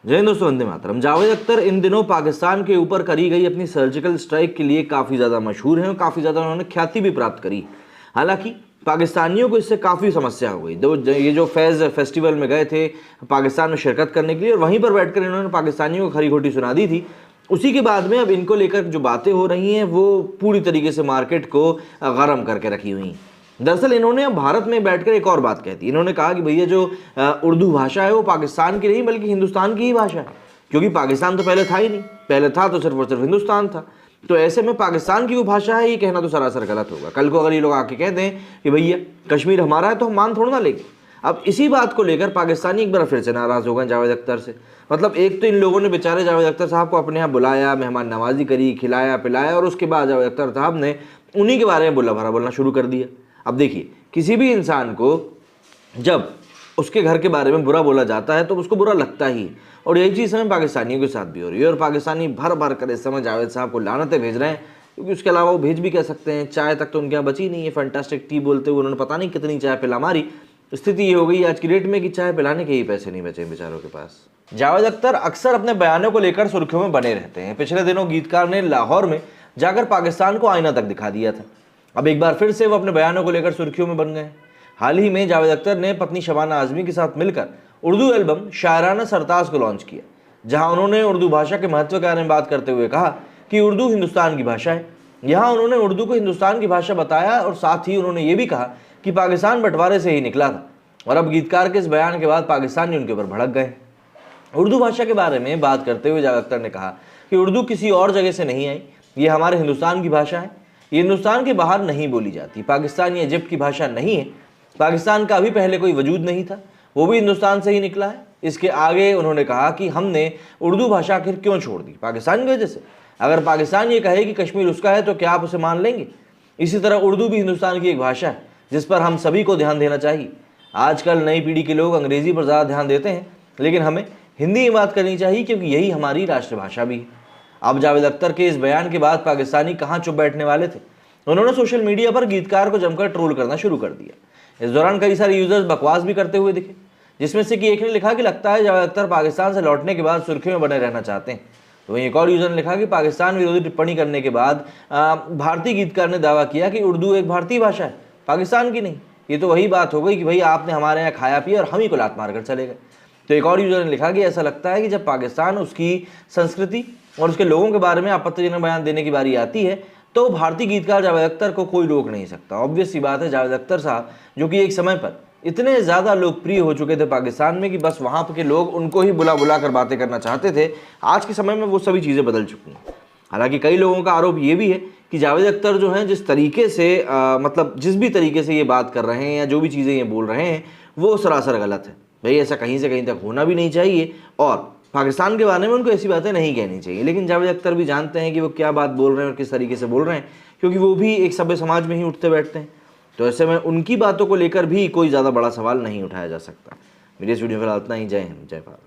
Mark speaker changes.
Speaker 1: जय हिंद दोस्तों, वंदे मातरम। जावेद अख्तर इन दिनों पाकिस्तान के ऊपर करी गई अपनी सर्जिकल स्ट्राइक के लिए काफ़ी ज़्यादा मशहूर हैं और काफ़ी ज़्यादा उन्होंने ख्याति भी प्राप्त करी। हालांकि पाकिस्तानियों को इससे काफ़ी समस्या हो गई। ये जो फैज़ फेस्टिवल में गए थे पाकिस्तान में शिरकत करने के लिए और वहीं पर बैठकर इन्होंने पाकिस्तानियों को खरी खोटी सुना दी थी, उसी के बाद में अब इनको लेकर जो बातें हो रही हैं वो पूरी तरीके से मार्केट को गर्म करके रखी हुई हैं। दरअसल इन्होंने अब भारत में बैठकर एक और बात कहती। इन्होंने कहा कि भैया जो उर्दू भाषा है वो पाकिस्तान की नहीं बल्कि हिंदुस्तान की ही भाषा है, क्योंकि पाकिस्तान तो पहले था ही नहीं, पहले था तो सिर्फ और सिर्फ हिंदुस्तान था। तो ऐसे में पाकिस्तान की वो भाषा है, ये कहना तो सरासर गलत होगा। कल को अगर ये लोग आके कह दें कि भैया कश्मीर हमारा है तो हम मान थोड़ा ना लेंगे। अब इसी बात को लेकर पाकिस्तानी एक बार फिर से नाराज़ हो गए जावेद अख्तर से। मतलब एक तो इन लोगों ने बेचारे जावेद अख्तर साहब को अपने यहाँ बुलाया, मेहमान नवाजी करी, खिलाया पिलाया, और उसके बाद जावेद अख्तर साहब ने उन्हीं के बारे में बुला भरा बोलना शुरू कर दिया। अब देखिए, किसी भी इंसान को जब उसके घर के बारे में बुरा बोला जाता है तो उसको बुरा लगता ही, और यही चीज़ हमें पाकिस्तानियों के साथ भी हो रही है। और पाकिस्तानी भर भर कर इस समय जावेद साहब को लानतें भेज रहे हैं, क्योंकि उसके अलावा वो भेज भी कह सकते हैं। चाय तक तो उनके यहाँ बची नहीं है। फैंटास्टिक टी बोलते हुए उन्होंने पता नहीं कितनी चाय पिला मारी। स्थिति ये हो गई आज की डेट में कि चाय पिलाने के ही पैसे नहीं बचे बेचारों के पास। जावेद अख्तर अक्सर अपने बयानों को लेकर सुर्खियों में बने रहते हैं। पिछले दिनों गीतकार ने लाहौर में जाकर पाकिस्तान को आईना तक दिखा दिया था। अब एक बार फिर से वो अपने बयानों को लेकर सुर्खियों में बन गए। हाल ही में जावेद अख्तर ने पत्नी शबाना आजमी के साथ मिलकर उर्दू एल्बम शायराना सरताज को लॉन्च किया, जहां उन्होंने उर्दू भाषा के महत्व के बारे में बात करते हुए कहा कि उर्दू हिंदुस्तान की भाषा है। यहाँ उन्होंने उर्दू को हिंदुस्तान की भाषा बताया और साथ ही उन्होंने ये भी कहा कि पाकिस्तान बंटवारे से ही निकला था। और अब गीतकार के इस बयान के बाद पाकिस्तानी उनके ऊपर भड़क गए। उर्दू भाषा के बारे में बात करते हुए जावेद अख्तर ने कहा कि उर्दू किसी और जगह से नहीं आई, ये हमारे हिंदुस्तान की भाषा है। ये हिंदुस्तान के बाहर नहीं बोली जाती। पाकिस्तान या इजिप्ट की भाषा नहीं है। पाकिस्तान का भी पहले कोई वजूद नहीं था, वो भी हिंदुस्तान से ही निकला है। इसके आगे उन्होंने कहा कि हमने उर्दू भाषा आखिर क्यों छोड़ दी? पाकिस्तान की वजह से। अगर पाकिस्तान ये कहे कि कश्मीर उसका है तो क्या आप उसे मान लेंगे? इसी तरह उर्दू भी हिंदुस्तान की एक भाषा है जिस पर हम सभी को ध्यान देना चाहिए। आजकल नई पीढ़ी के लोग अंग्रेजी पर ज़्यादा ध्यान देते हैं, लेकिन हमें हिंदी में बात करनी चाहिए क्योंकि यही हमारी राष्ट्रभाषा भी है। अब जावेद अख्तर के इस बयान के बाद पाकिस्तानी कहाँ चुप बैठने वाले थे। उन्होंने सोशल मीडिया पर गीतकार को जमकर ट्रोल करना शुरू कर दिया। इस दौरान कई सारे यूजर्स बकवास भी करते हुए दिखे, जिसमें से कि एक ने लिखा कि लगता है जावेद अख्तर पाकिस्तान से लौटने के बाद सुर्खियों में बने रहना चाहते हैं। तो वहीं एक और यूजर ने लिखा कि पाकिस्तान विरोधी टिप्पणी करने के बाद भारतीय गीतकार ने दावा किया कि उर्दू एक भारतीय भाषा है, पाकिस्तान की नहीं। ये तो वही बात हो गई कि भाई आपने हमारे यहाँ खाया पिया और हम ही को लात मार कर चले गए। तो एक और यूजर ने लिखा कि ऐसा लगता है कि जब पाकिस्तान, उसकी संस्कृति और उसके लोगों के बारे में आपत्तिजनक बयान देने की बारी आती है तो भारतीय गीतकार जावेद अख्तर को कोई रोक नहीं सकता। ऑब्वियस सी बात है, जावेद अख्तर साहब जो कि एक समय पर इतने ज़्यादा लोकप्रिय हो चुके थे पाकिस्तान में कि बस वहाँ के लोग उनको ही बुला बुला कर बातें करना चाहते थे, आज के समय में वो सभी चीज़ें बदल चुकी हैं। हालांकि कई लोगों का आरोप ये भी है कि जावेद अख्तर जो हैं जिस तरीके से मतलब जिस भी तरीके से ये बात कर रहे हैं या जो भी चीज़ें ये बोल रहे हैं वो सरासर गलत है। भाई ऐसा कहीं से कहीं तक होना भी नहीं चाहिए और पाकिस्तान के बारे में उनको ऐसी बातें नहीं कहनी चाहिए। लेकिन जावेद अख्तर भी जानते हैं कि वो क्या बात बोल रहे हैं और किस तरीके से बोल रहे हैं, क्योंकि वो भी एक सभ्य समाज में ही उठते बैठते हैं। तो ऐसे में उनकी बातों को लेकर भी कोई ज़्यादा बड़ा सवाल नहीं उठाया जा सकता। मेरी इस वीडियो में फिलहाल इतना ही। जय हिंद, जय भारत।